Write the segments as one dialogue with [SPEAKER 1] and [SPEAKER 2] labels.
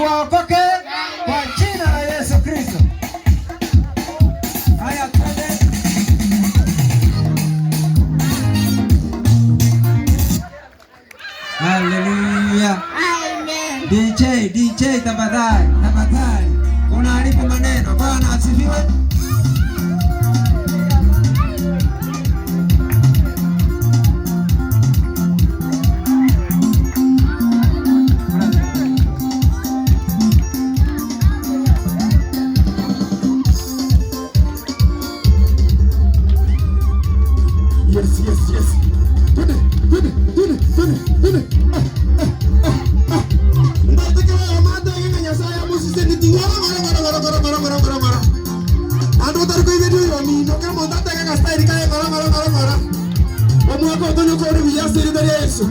[SPEAKER 1] waokoke kwa jina la Yesu Kristo. Haya, twende. Haleluya. Amen. DJ tafadhali. Unaharibu maneno. Bwana asifiwe.
[SPEAKER 2] Yes.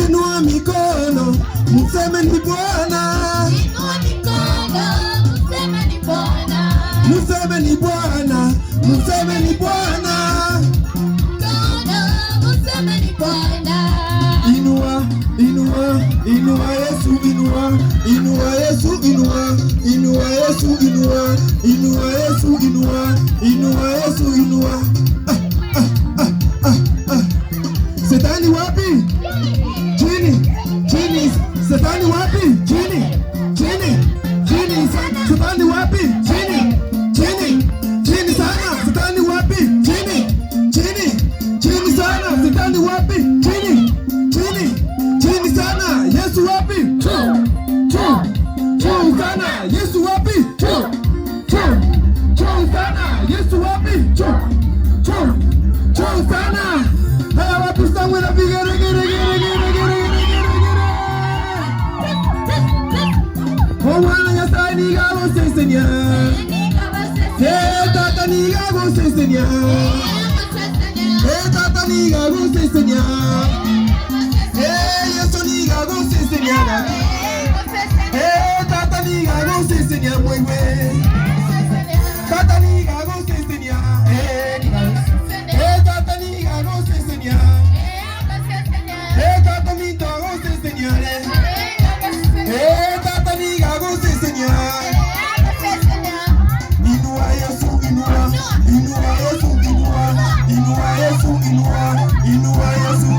[SPEAKER 2] Inua mikono, mseme ni Bwana. Mseme ni Bwana. Mseme ni Bwana. Inua Yesu, inua Yesu, inua Yesu, inua Yesu, inua Yesu. Shetani wapi? Chini. Shetani wapi? Chini. Shetani wapi? Chini sana. Shetani wapi? Chini sana. Shetani wapi? Chini sana. Yesu wapi? Chuu sana. Yesu wapi? Chuu sana. Yesu wapi? Chuu sana. Haya watu sangwe na vigere. Mwana ya sani gago sesenya. Tata ni gago sesenya. Tata ni gago sesenya. Yesu ni gago sesenya. Tata ni gago sesenya mwewe. Tata ni gago sesenya. Tata ni gago sesenya. Tata ni gago sesenya. Tata ni gago sesenya. Inua Yesu, inua Yesu, inua Yesu, inua Yesu,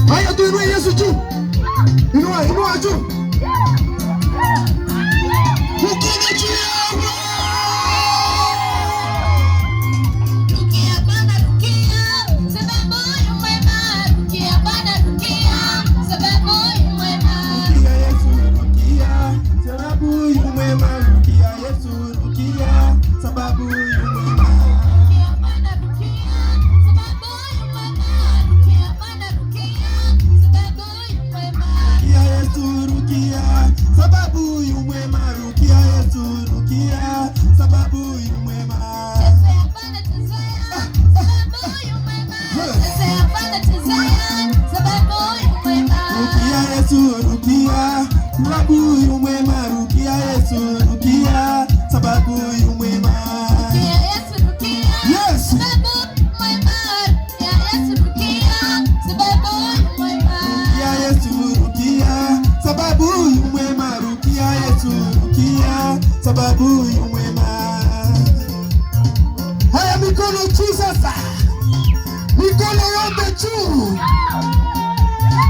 [SPEAKER 2] haya tuinue Yesu juu. Inua juu. Rukia Bwana, rukia. Yesu rukia, sababu yu mwema. Rukia Yesu rukia, sababu yu mwema.
[SPEAKER 3] Rukia Yesu rukia,
[SPEAKER 2] yes,
[SPEAKER 3] sababu mwema. Rukia Yesu rukia, sababu mwema.
[SPEAKER 2] Rukia Yesu rukia, sababu yu mwema. Rukia Yesu rukia, sababu yu mwema. Haya, mikono juu sasa, mikono yote juu.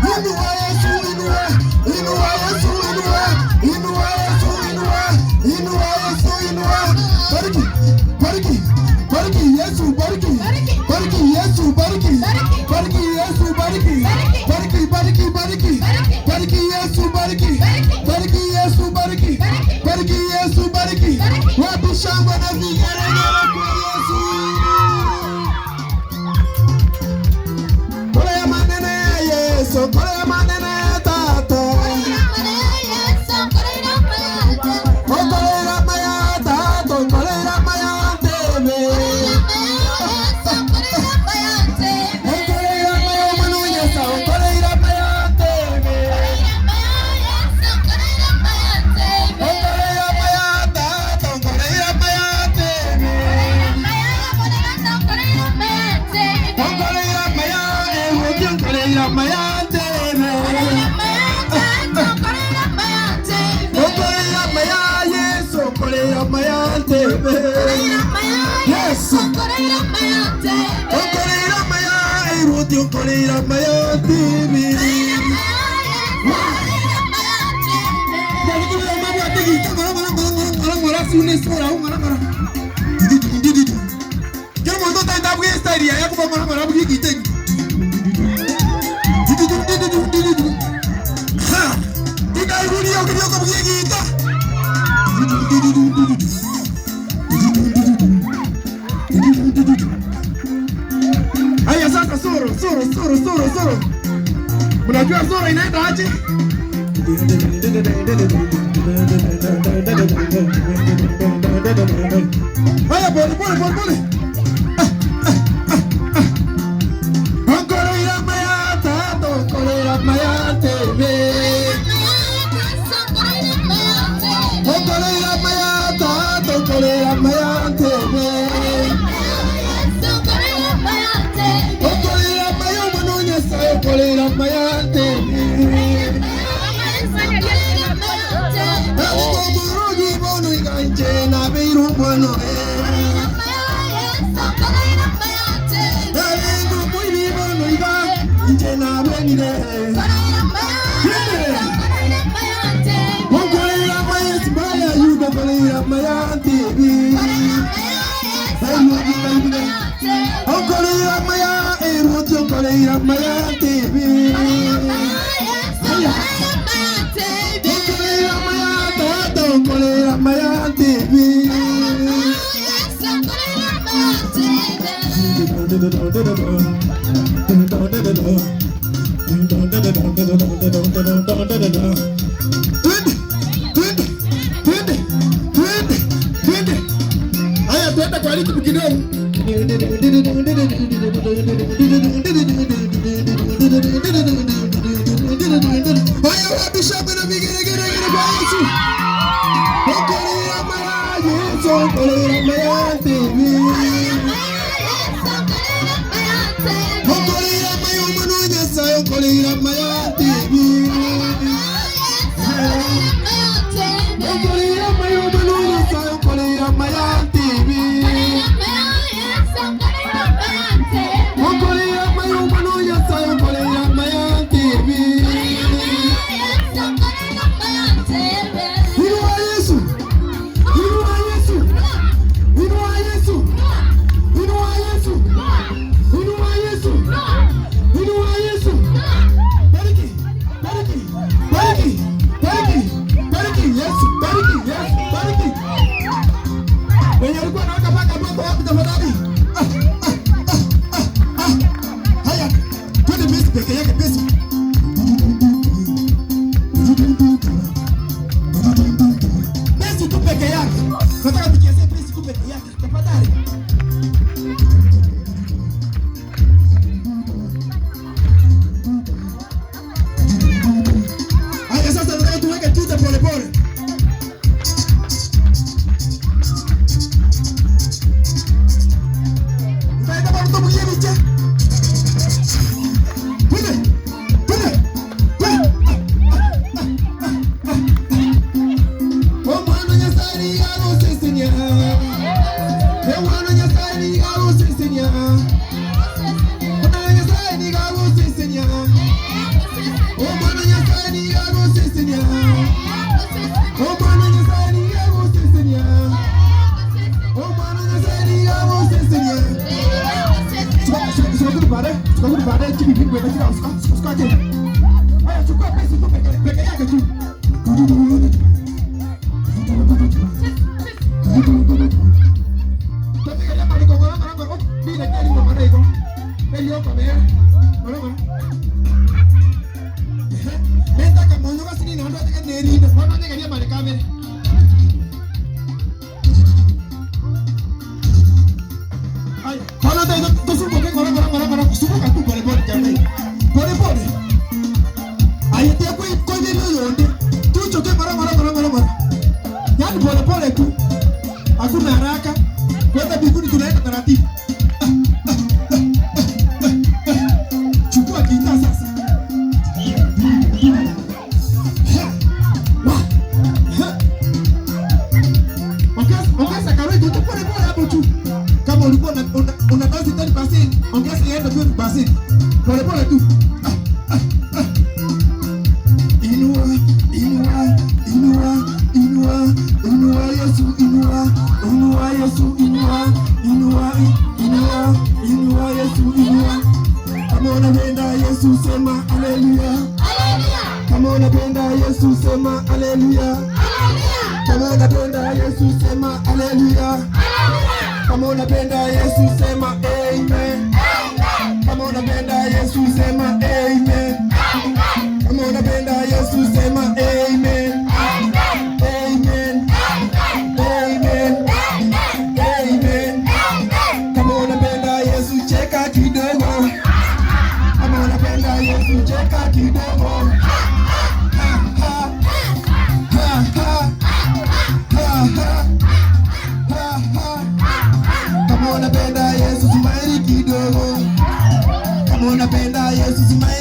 [SPEAKER 2] Inua Yesu, inua, inua Yesu, inua, inua Yesu, inua, inua Yesu, inua. Bariki, bariki, bariki Yesu, bariki, bariki Yesu, bariki, bariki Yesu, bariki, bariki, bariki, bariki, bariki Yesu, bariki, bariki Yesu, bariki, bariki Yesu, bariki. Wapi shangwe na vigelegele kwa Yesu. Kole maneno ya Yesu, kole maneno ya Tata. Kole rama ya Tata, kole rama ya Tebe. Kole rama ya Manunya sa, kole rama ya Tebe. Kole rama ya Tata, kole rama ya Tebe. Kole rama ya Ewo, kole rama ya Tebe. Kole rama ya Yesu, kole rama ya Tebe. Yes. Kole rama ya Ewo, kole rama ya Tebe. Haya sasa, soro. Mnajua soro inaenda aje? Haya, pole. Kole rama ya Tata, kole rama ya Tebe. Kole rama ya Tata, kole rama ya Tebe. Kole rama ya Manunya sa, kole rama ya Tebe. Murugi bono ikanche na biru bono. Na benide Kole rama Yesu baya yuda, kole rama ya Tebe. Kole rama ya Ewo, kole rama ya Tebe. Kole rama ya Tata, kole rama ya Tebe. Haya, tuende kwa kitu kidogo. Haya, wapi shangwe na vigelegele kwa Yesu. Kole rama ya Yesu, kole rama ya Tebe. Kole rama ya Manunya sa, kole rama ya Tebe. Kole rama ya Manunya sa, kole rama ya Tebe. Kole rama ya Manunya sa, kole rama ya Tebe. Inua Yesu, inua Yesu, Hakuna haraka. Kwenda mbinguni tunaenda taratibu. Chukua gitaa sasa. Ongeza karedi pole pole hapo tu. Kama ulikuwa una dozi 10%, ongeza iende 20%. Pole pole tu. Inua, inua, inua, inua, inua Yesu, inua, inua Yesu, inua, inua, inua, inua Yesu, inua. Kama unapenda Yesu sema haleluya. Kama unapenda Yesu sema haleluya. Kama unapenda Yesu sema haleluya. Kama unapenda Yesu sema amen. Kama unapenda Yesu sema amen. Kama unapenda Yesu sema amen. Amen. Amen. Amen. Kama unapenda Yesu cheka kidogo. Kama unapenda Yesu cheka kidogo. Kama unapenda Yesu smile kidogo. Kama unapenda Yesu smile